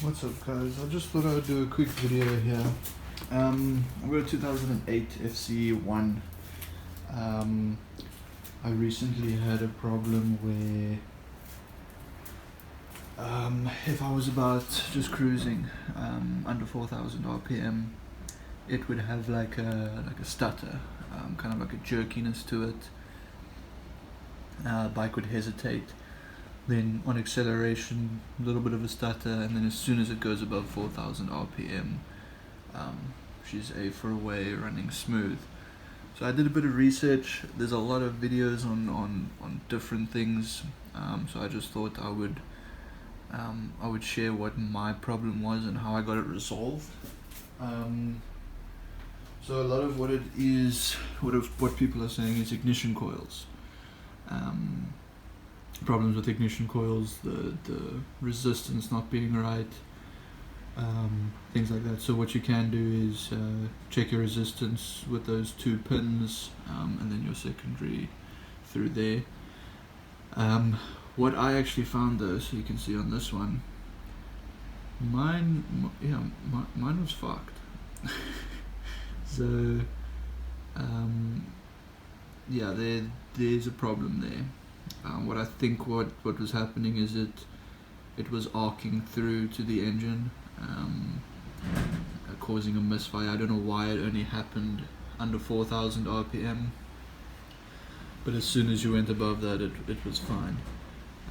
What's up guys, I just thought I would do a quick video here. I've got a 2008 FZ1. I recently had a problem where if I was about just cruising under 4,000 RPM, it would have like a stutter, kind of like a jerkiness to it. Bike would hesitate. Then on acceleration, a little bit of a stutter, and then as soon as it goes above 4,000 RPM, she's A for away, running smooth. So I did a bit of research. There's a lot of videos on different things, so I just thought I would share what my problem was and how I got it resolved. So a lot of what it is, what people are saying is ignition coils. Problems with ignition coils, the resistance not being right, things like that. So what you can do is check your resistance with those two pins, and then your secondary through there. What I actually found though, so you can see on this one, mine was fucked. So yeah, there's a problem there. What I think what was happening is it was arcing through to the engine, causing a misfire. I don't know why it only happened under 4,000 RPM, but as soon as you went above that, it was fine.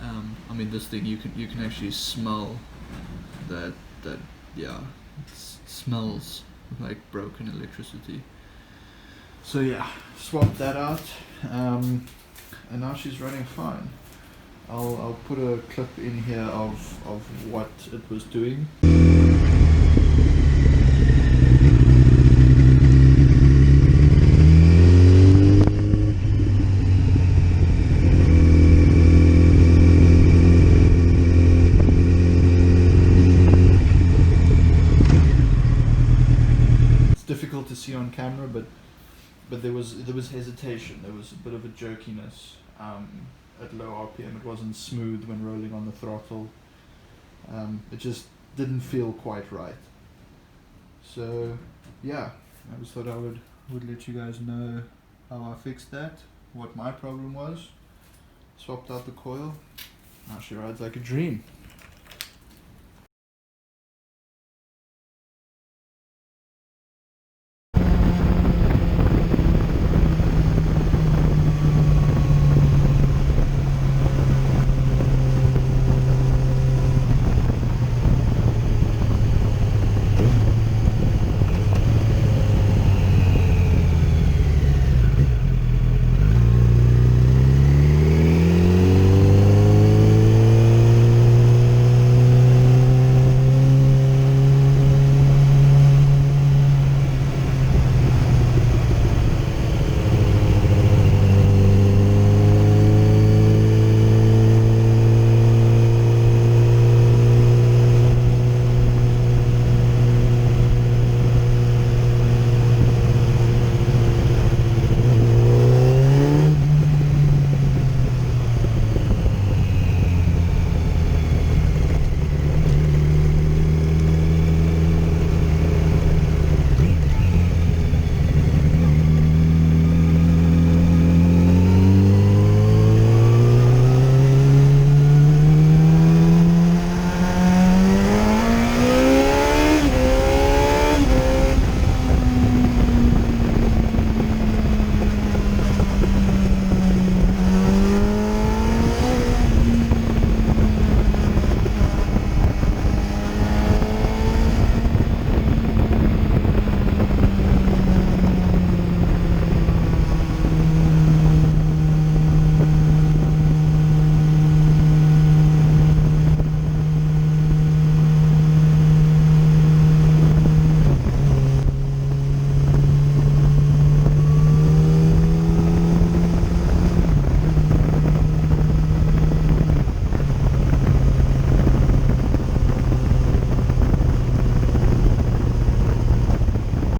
I mean, this thing, you can actually smell that yeah, it smells like broken electricity. So yeah, swapped that out, and now she's running fine. I'll put a clip in here of what it was doing. It's difficult to see on camera, but there was hesitation. There was a bit of a jerkiness at low RPM. It wasn't smooth when rolling on the throttle. It just didn't feel quite right. So yeah, I just thought I would let you guys know how I fixed that, what my problem was. Swapped out the coil. Now she rides like a dream.